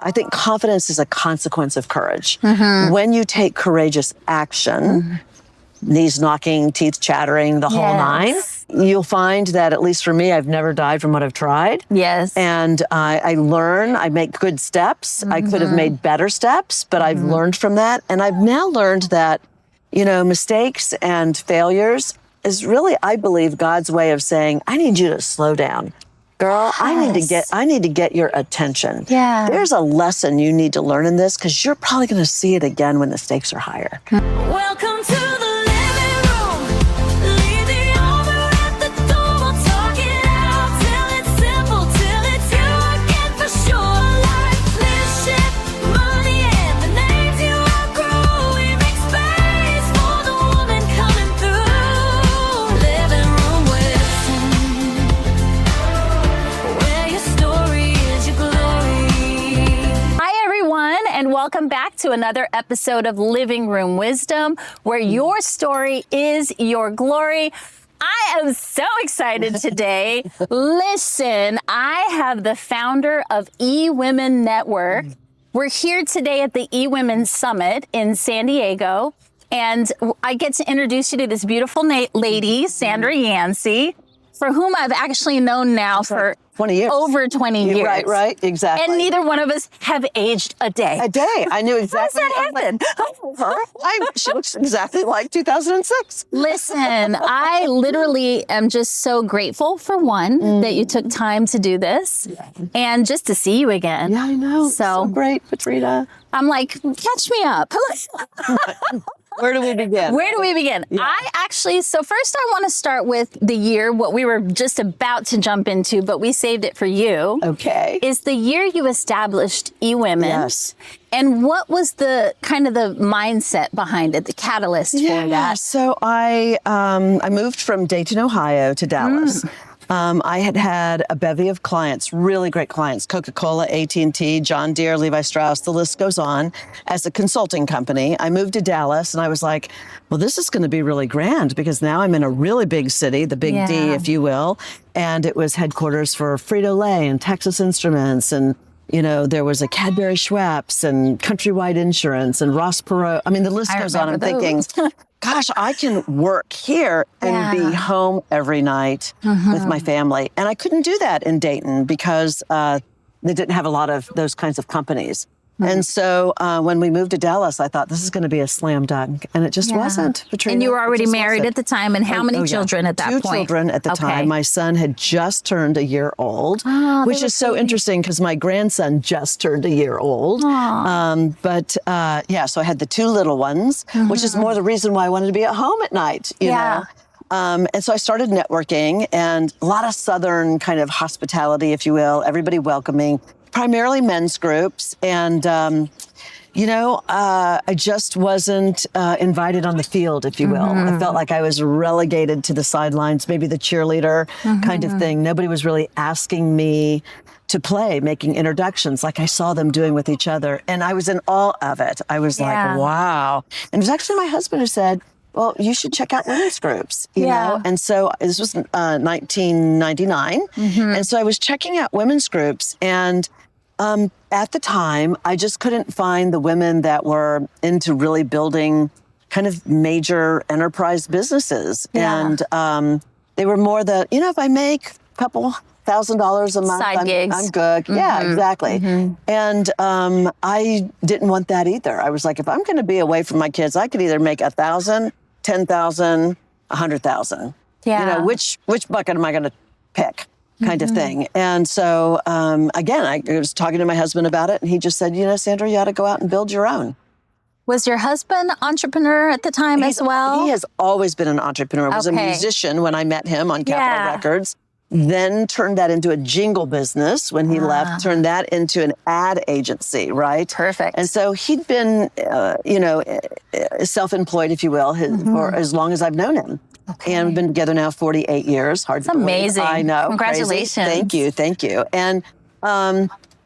I think confidence is a consequence of courage. When you take courageous action, knees knocking, teeth chattering, the whole nine, you'll find that, at least for me, I've never died from what I've tried. Yes. And I learn, I make good steps. I could have made better steps, but I've learned from that. And I've now learned that, you know, mistakes and failures is really, I believe, God's way of saying, I need you to slow down. Girl, I need to get your attention. Yeah. There's a lesson you need to learn in this, because you're probably going to see it again when the stakes are higher. Welcome to the living room. Leave the over at the door. We'll talk it out till it's simple, till it's you again for sure. Life, leadership, money, and the names you outgrow. We make space for the woman coming through. Living room wisdom, where your story is your glory. Hi, everyone, and welcome back to another episode of Living Room Wisdom, where your story is your glory. I am so excited today. Listen, I have the founder of eWomenNetwork. We're here today at the eWomen Summit in San Diego, and I get to introduce you to this beautiful lady, Sandra Yancey, for whom I've actually known now for 20 years. over 20 years. Right, exactly. And neither one of us have aged a day. A day. I knew exactly. How does that happen? She looks exactly like 2006. Listen, I literally am just so grateful, for one, that you took time to do this and just to see you again. Yeah, I know. So great, Patrina. I'm like, catch me up. Where do we begin? Where do we begin? Yeah. So first I want to start with the year, what we were just about to jump into, but we saved it for you. Okay. Is the year you established eWomen. Yes. And what was the kind of the mindset behind it, the catalyst for that? So I moved from Dayton, Ohio to Dallas. I had a bevy of clients, really great clients, Coca-Cola, AT&T, John Deere, Levi Strauss, the list goes on, as a consulting company. I moved to Dallas and I was like, well, this is going to be really grand, because now I'm in a really big city, the big D, if you will. And it was headquarters for Frito-Lay and Texas Instruments, and you know, there was a Cadbury Schweppes and Countrywide Insurance and Ross Perot. I mean, the list goes on. I'm thinking, gosh, I can work here and be home every night with my family. And I couldn't do that in Dayton because they didn't have a lot of those kinds of companies. And so when we moved to Dallas, I thought this is going to be a slam dunk. And it just wasn't, Patrina. And you were already married at the time. And how many children at that point? 2 children at the time. My son had just turned a year old, which is so interesting because my grandson just turned a year old. So I had the 2 little ones, which is more the reason why I wanted to be at home at night, you know. And so I started networking, and a lot of Southern kind of hospitality, if you will, everybody welcoming, primarily men's groups. And, I just wasn't invited on the field, if you will. I felt like I was relegated to the sidelines, maybe the cheerleader kind of thing. Nobody was really asking me to play, making introductions like I saw them doing with each other. And I was in awe of it. I was like, wow. And it was actually my husband who said, well, you should check out women's groups, you know? And so this was 1999. And so I was checking out women's groups, and at the time, I just couldn't find the women that were into really building kind of major enterprise businesses. And they were more if I make a couple $1,000 a month, I'm good. Yeah, exactly. And I didn't want that either. I was like, if I'm going to be away from my kids, I could either make 1,000, 10,000, 100,000. Which bucket am I going to pick? Kind of thing. And so, again, I was talking to my husband about it, and he just said, Sandra, you ought to go out and build your own. Was your husband entrepreneur at the time as well? He has always been an entrepreneur. He was a musician when I met him on Capitol Records. Then turned that into a jingle business when he left, turned that into an ad agency, right? Perfect. And so he'd been, self-employed, if you will, for as long as I've known him. And we've been together now 48 years. Hard to believe. Amazing. I know. Congratulations. Crazy. Thank you. And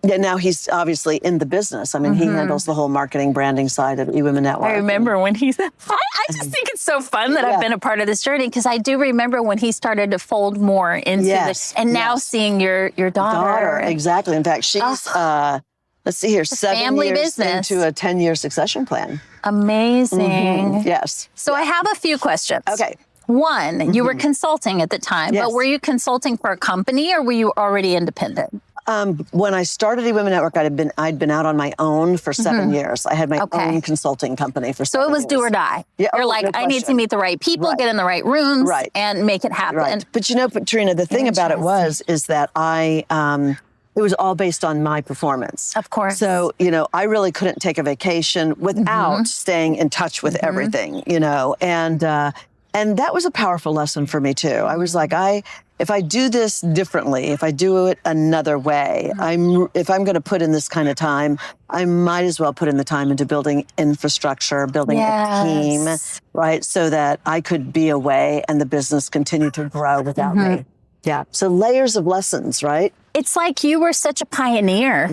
now he's obviously in the business. I mean, he handles the whole marketing, branding side of eWomenNetwork. I remember when I just think it's so fun that I've been a part of this journey, because I do remember when he started to fold more into this, and now seeing your daughter. Exactly. In fact, she's let's see here, 7 family years business. into a 10-year succession plan. Amazing. Yes. So I have a few questions. Okay. One, you were consulting at the time, Yes. but were you consulting for a company or were you already independent? When I started eWomenNetwork, I'd been out on my own for 7 years. I had my Okay. own consulting company for 7 So it was years. do or die. Yeah, You're oh, like, no I need to question. meet the right people, Right. get in the right rooms, Right. and make it happen. Right. But you know, Patrina, the thing about it is that it was all based on my performance. Of course. So, you know, I really couldn't take a vacation without staying in touch with everything, you know, and that was a powerful lesson for me too. I was like, if I do this differently, if I do it another way, if I'm going to put in this kind of time, I might as well put in the time into building infrastructure, building a team, right? So that I could be away and the business continue to grow without me. Yeah. So layers of lessons, right? It's like you were such a pioneer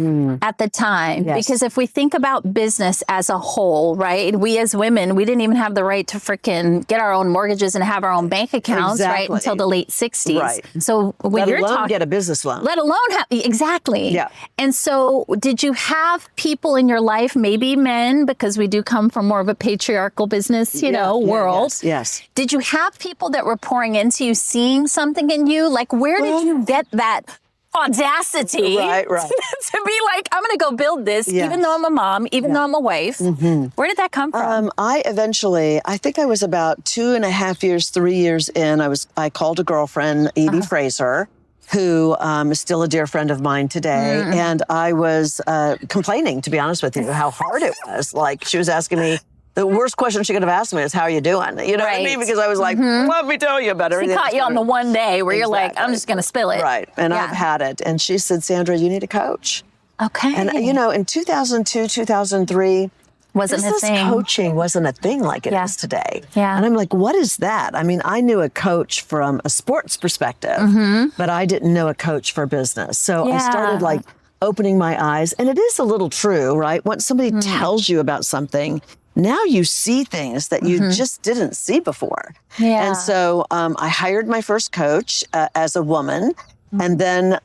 at the time, Yes. because if we think about business as a whole, right? We as women, we didn't even have the right to freaking get our own mortgages and have our own bank accounts, right? Exactly. Until the late 60s. Right. So when Let you're alone talking, get a business loan. let alone have, exactly. Yeah. And so did you have people in your life, maybe men, because we do come from more of a patriarchal business, world. Yes. Did you have people that were pouring into you, seeing something in you? Like, where did you get that audacity Right. to be like, I'm going to go build this, Yes. even though I'm a mom, even though I'm a wife? Where did that come from? I think I was about 2.5 years, 3 years in. I called a girlfriend, Edie Fraser, who is still a dear friend of mine today. And I was complaining, to be honest with you, how hard it was. Like, she was asking me, the worst question she could have asked me is, how are you doing? You know what I mean? Because I was like, let me tell you about She everything. caught you on the one day where you're like, I'm Exactly. just going to spill it. Right. And Yeah. I've had it. And she said, Sandra, you need a coach. Okay. And, you know, in 2002, 2003, wasn't a business thing. coaching wasn't a thing like it Yeah. is today. Yeah. And I'm like, what is that? I mean, I knew a coach from a sports perspective, but I didn't know a coach for business. So I started like opening my eyes. And it is a little true, right? Once somebody tells you about something, now you see things that you just didn't see before. Yeah. And so I hired my first coach as a woman. And then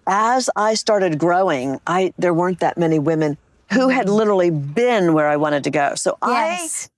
as I started growing, there weren't that many women who had literally been where I wanted to go. So Yes.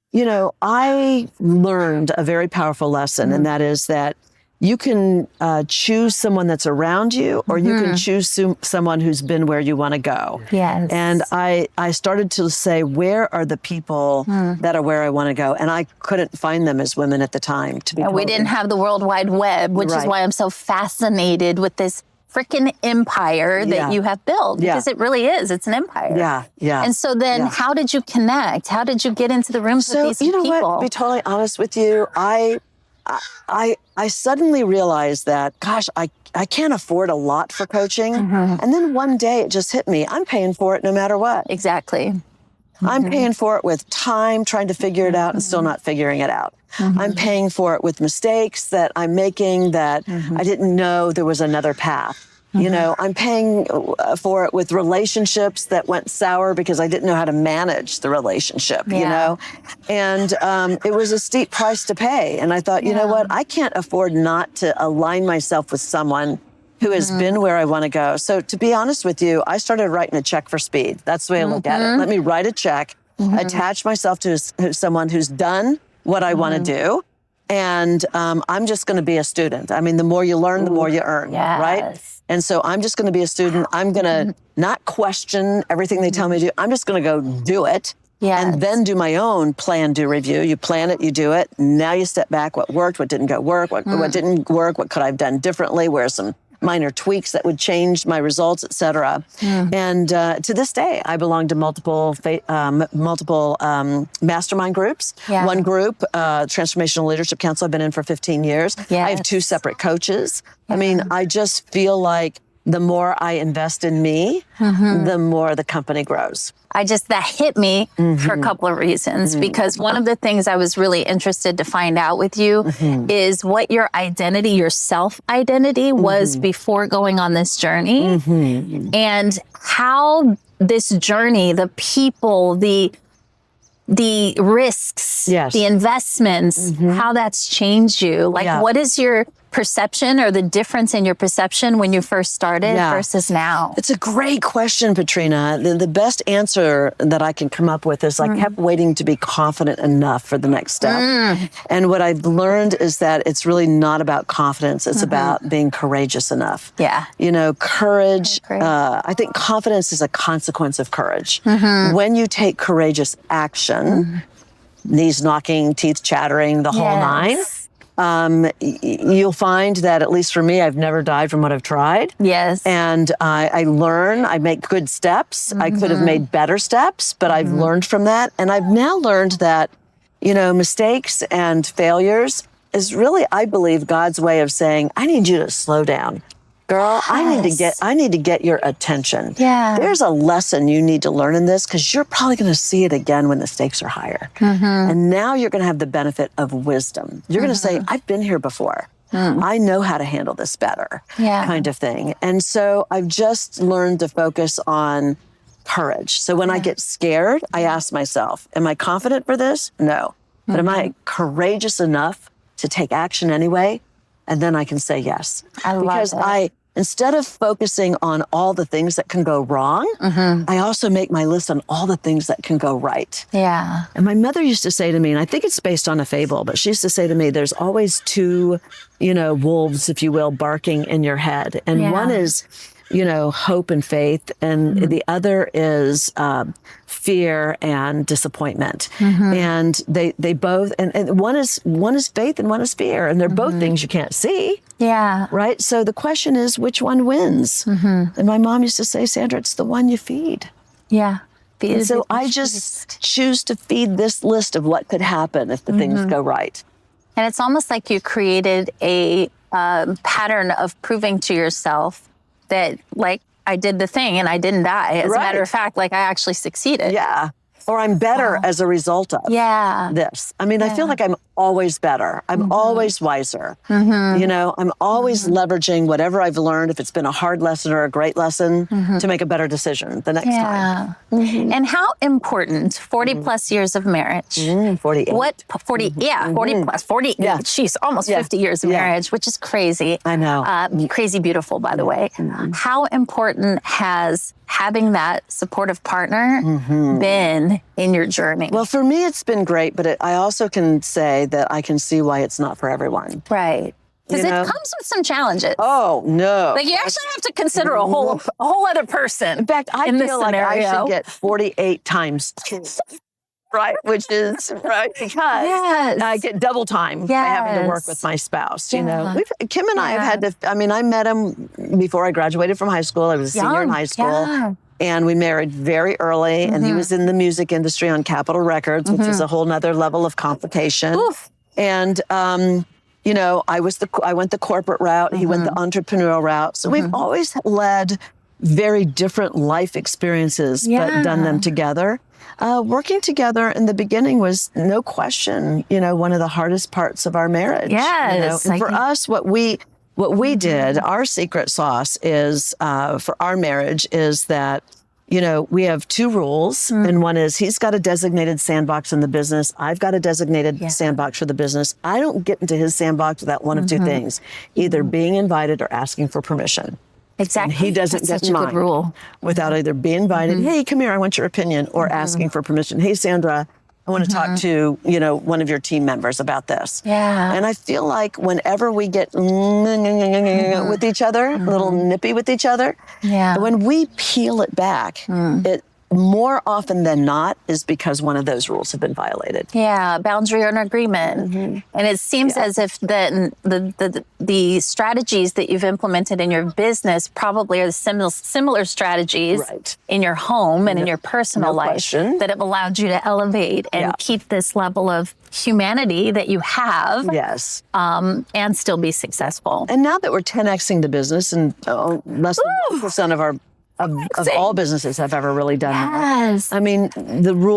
I learned a very powerful lesson, and that is that you can choose someone that's around you, or you can choose someone who's been where you want to go. Yes. And I started to say, where are the people that are where I want to go? And I couldn't find them as women at the time. To be And we totally- didn't have the World Wide Web, which is Right. why I'm so fascinated with this freaking empire that Yeah. you have built, Yeah. because it really is. It's an empire. Yeah, yeah. And so then Yeah. how did you connect? How did you get into the rooms So, with these you know people? what? To be totally honest with you, I suddenly realized that, gosh, I can't afford a lot for coaching. And then one day it just hit me. I'm paying for it no matter what. Exactly. I'm paying for it with time, trying to figure it out and still not figuring it out. I'm paying for it with mistakes that I'm making that I didn't know there was another path. You know, I'm paying for it with relationships that went sour because I didn't know how to manage the relationship, you Yeah. know? And it was a steep price to pay. And I thought, you know what? I can't afford not to align myself with someone who has been where I want to go. So to be honest with you, I started writing a check for speed. That's the way I look at it. Let me write a check, attach myself to someone who's done what I want to do. And I'm just going to be a student. I mean, the more you learn, the more you earn, right? Yes. And so I'm just going to be a student. I'm going to not question everything they tell me to do. I'm just going to go do it. Yes. And then do my own plan, do review. You plan it, you do it. Now you step back. What worked, what didn't work, what didn't work, what could I have done differently? Where are some minor tweaks that would change my results, et cetera. And to this day, I belong to multiple mastermind groups. Yeah. One group, Transformational Leadership Council, I've been in for 15 years. I have 2 separate coaches. I mean, I just feel like the more I invest in me, the more the company grows. That hit me for a couple of reasons, because one of the things I was really interested to find out with you is what your identity, your self-identity was before going on this journey, and how this journey, the people, the risks, Yes. the investments, how that's changed you. Like, Yeah. what is your perception or the difference in your perception when you first started Yeah. versus now? It's a great question, Patrina. The best answer that I can come up with is I kept waiting to be confident enough for the next step. And what I've learned is that it's really not about confidence. It's about being courageous enough. Yeah. You know, courage, I agree. I think confidence is a consequence of courage. When you take courageous action, knees knocking, teeth chattering, the whole nine, you'll find that, at least for me, I've never died from what I've tried. Yes. And I learn, I make good steps. I could have made better steps, but I've learned from that. And I've now learned that, you know, mistakes and failures is really, I believe, God's way of saying, I need you to slow down. Girl, I need to get your attention. Yeah. There's a lesson you need to learn in this, because you're probably going to see it again when the stakes are higher. And now you're going to have the benefit of wisdom. You're going to say, I've been here before. I know how to handle this better, kind of thing. And so I've just learned to focus on courage. So when I get scared, I ask myself, am I confident for this? No. But am I courageous enough to take action anyway? And then I can say yes. Because instead of focusing on all the things that can go wrong, I also make my list on all the things that can go right. Yeah. And my mother used to say to me, and I think it's based on a fable, but she used to say to me, there's always two, you know, wolves, if you will, barking in your head. And one is, you know, hope and faith, and the other is fear and disappointment. And they both, and one is faith and one is fear, and they're both things you can't see. Yeah. Right? So the question is, which one wins? And my mom used to say, Sandra, it's the one you feed. Yeah. And so I just choose to feed this list of what could happen if the things go right. And it's almost like you created a pattern of proving to yourself that, like, I did the thing and I didn't die. As a matter of fact, like, I actually succeeded. Yeah. Or I'm better as a result of this. I mean, I feel like I'm always better. I'm always wiser. You know, I'm always leveraging whatever I've learned, if it's been a hard lesson or a great lesson, to make a better decision the next time. And how important 40 plus years of marriage? 48. What 40? Yeah, 40 plus 40. Yeah. She's almost 50 years of marriage, which is crazy. I know. Crazy beautiful, by the way. How important has having that supportive partner been in your journey? Well, for me, it's been great, but I also can say that I can see why it's not for everyone. Right. Because You it know? comes with some challenges. Oh, no. Like, you actually have to consider a whole other person. In fact, I in this feel like I scenario. should get 48 times 2. Right, which is because I get double time by having to work with my spouse. You know, Kim and I have had to. I mean, I met him before I graduated from high school. I was a senior in high school, and we married very early. And he was in the music industry on Capitol Records, which is a whole nother level of complication. And you know, I went the corporate route. He went the entrepreneurial route. So we've always led very different life experiences, but done them together. Working together in the beginning was no question, you know, one of the hardest parts of our marriage. Yes. You know? And for us, what we did, our secret sauce is for our marriage is that, you know, we have 2 rules, and one is he's got a designated sandbox in the business. I've got a designated sandbox for the business. I don't get into his sandbox without one of 2 things, either being invited or asking for permission. Exactly. And he doesn't That's get such a mine good rule. without either being invited, hey, come here, I want your opinion, or asking for permission. Hey, Sandra, I want to talk to, you know, one of your team members about this. Yeah. And I feel like whenever we get with each other, a little nippy with each other, when we peel it back, it more often than not is because one of those rules have been violated. Yeah, boundary or an agreement. And it seems as if the strategies that you've implemented in your business probably are the similar strategies in your home and in your personal life that have allowed you to elevate and keep this level of humanity that you have and still be successful. And now that we're 10xing the business, and less than 1% of our of all businesses have ever really done that. I mean,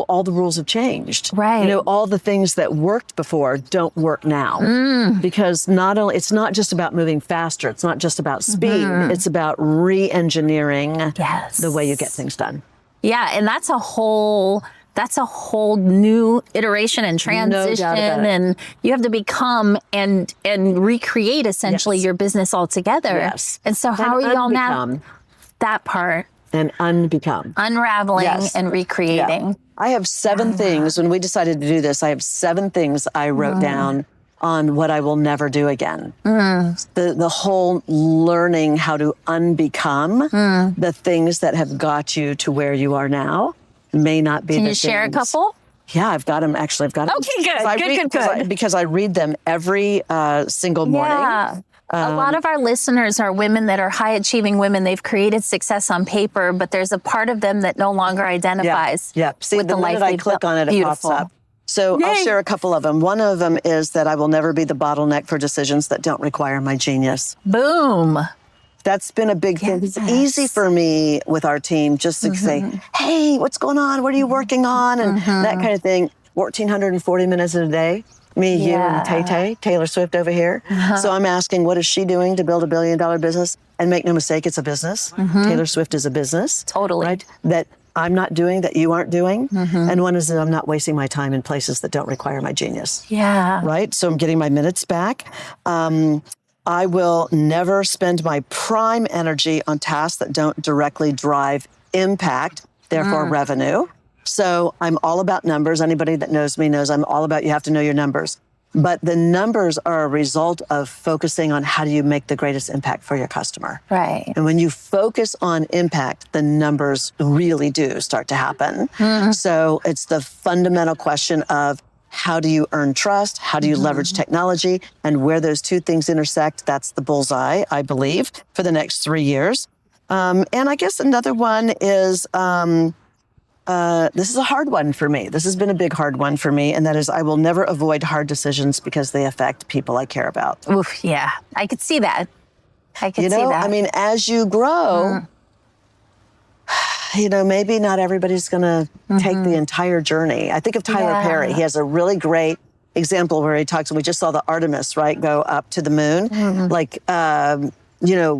all the rules have changed. Right. You know, all the things that worked before don't work now. Because it's not just about moving faster. It's not just about speed. It's about re-engineering the way you get things done. Yeah, and that's a whole that's a whole new iteration and transition, doubt about it. and you have to become and recreate essentially Yes. your business altogether. Yes. And so how are And y'all now? unbecome. That part, And unbecome. unraveling Yes. and recreating. I have 7 things. When we decided to do this, I have 7 things I wrote down on what I will never do again. The whole learning how to unbecome the things that have got you to where you are now may not be Can the you share a things- couple? Yeah, I've got them. Actually, I've got them. Okay, good. 'Cause I Good, read- good, good. Because I read them every single morning. Yeah. A lot of our listeners are women that are high achieving women. They've created success on paper, but there's a part of them that no longer identifies Yeah. See, with the the life minute I they've click built. on it, it Beautiful. pops up. So I'll Yay. share a couple of them. One of them is that I will never be the bottleneck for decisions that don't require my genius. Boom. That's been a big thing. It's easy for me with our team just to say, hey, what's going on? What are you working on? And that kind of thing. 1,440 minutes in a day. Me, you, and Tay-Tay, Taylor Swift over here. So I'm asking, what is she doing to build $1 billion business? And make no mistake, it's a business. Taylor Swift is a business. Totally. Right? That I'm not doing, that you aren't doing. And one is that I'm not wasting my time in places that don't require my genius. Yeah. Right? So I'm getting my minutes back. I will never spend my prime energy on tasks that don't directly drive impact, therefore revenue. So I'm all about numbers. Anybody that knows me knows I'm all about you have to know your numbers. But the numbers are a result of focusing on how do you make the greatest impact for your customer. Right. And when you focus on impact, the numbers really do start to happen. So it's the fundamental question of how do you earn trust? How do you leverage technology? And where those two things intersect, that's the bullseye, I believe, for the next 3 years. And I guess another one is, this is a hard one for me. This has been a big hard one for me. And that is I will never avoid hard decisions because they affect people I care about. Oof, yeah. I could see that. I could You see know, that. I mean, as you grow, you know, maybe not everybody's going to take the entire journey. I think of Tyler Perry. He has a really great example where he talks, we just saw the Artemis, right, go up to the moon. Like, you know,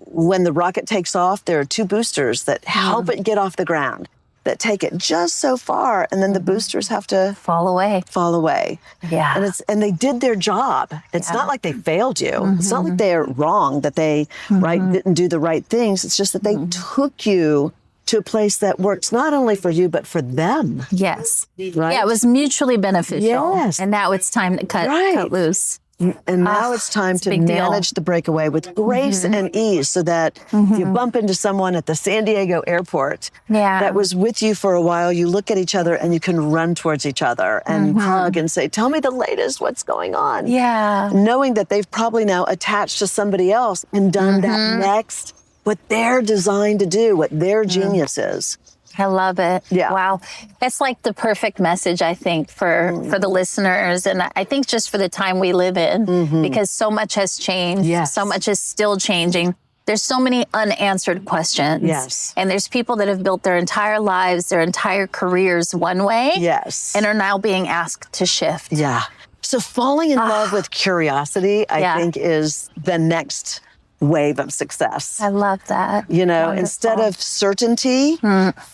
when the rocket takes off, there are 2 boosters that help it get off the ground, that take it just so far, and then the boosters have to fall away. fall away. Yeah. And they did their job. It's not like they failed you. It's not like they're wrong, that they didn't do the right things. It's just that they took you to a place that works not only for you, but for them. Yes. Right? Yeah, it was mutually beneficial. Yes. And now it's time to cut loose. And now it's time it's a to big deal. manage the breakaway with grace and ease so that if you bump into someone at the San Diego airport that was with you for a while, you look at each other and you can run towards each other and hug and say, tell me the latest, what's going on? Yeah. Knowing that they've probably now attached to somebody else and done that next, what they're designed to do, what their genius is. I love it. Yeah. Wow. It's like the perfect message, I think, for the listeners. And I think just for the time we live in, because so much has changed. Yes. So much is still changing. There's so many unanswered questions. Yes. And there's people that have built their entire lives, their entire careers one way. Yes. And are now being asked to shift. Yeah. So falling in love with curiosity, I Yeah. think, is the next wave of success. I love that. You know, Wonderful. instead of certainty,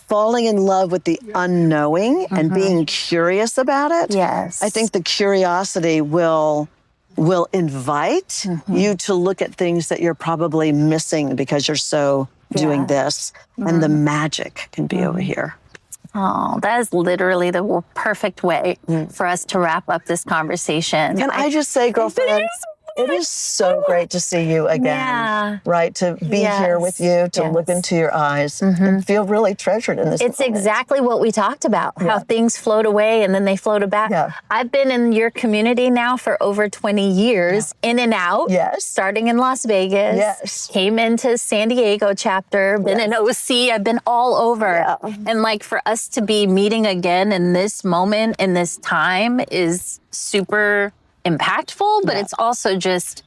falling in love with the unknowing and being curious about it. Yes. I think the curiosity will invite you to look at things that you're probably missing because you're so doing this, and the magic can be over here. Oh, that is literally the perfect way for us to wrap up this conversation. Can I just say, girlfriend, it is so great to see you again, Yeah. right? To be here with you, to look into your eyes and feel really treasured in this It's moment. exactly what we talked about, how things float away and then they float back. Yeah. I've been in your community now for over 20 years, in and out. Yes. Starting in Las Vegas. Yes. Came into San Diego chapter, been in OC, I've been all over. Yeah. And like for us to be meeting again in this moment, in this time is super impactful, but it's also just,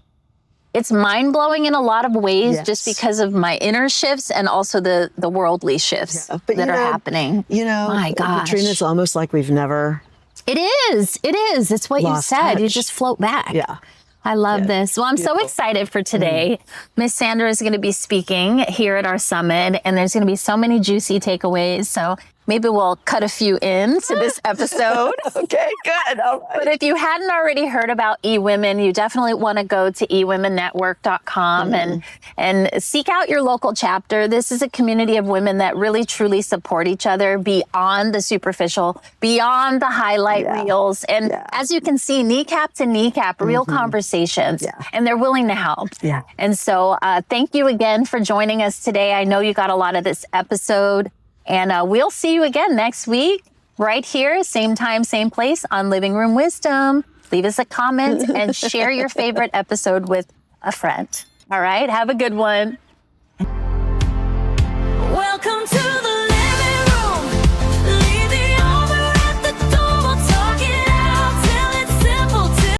it's mind-blowing in a lot of ways just because of my inner shifts and also the worldly shifts But that you are know- happening. You know, My gosh. Patrina, it's almost like we've never. It is. It's what you Lost said. You touch. just float back. Yeah. I love this. Well, I'm so excited for today. Miss Sandra is going to be speaking here at our summit, and there's going to be so many juicy takeaways. So Maybe we'll cut a few in to this episode. Okay, good. All right. But if you hadn't already heard about eWomen, you definitely want to go to eWomenNetwork.com and seek out your local chapter. This is a community of women that really truly support each other beyond the superficial, beyond the highlight reels. And as you can see, kneecap to kneecap, real conversations. And they're willing to help. Yeah. And so thank you again for joining us today. I know you got a lot of this episode. And we'll see you again next week, right here, same time, same place on Living Room Wisdom. Leave us a comment and share your favorite episode with a friend. All right, have a good one.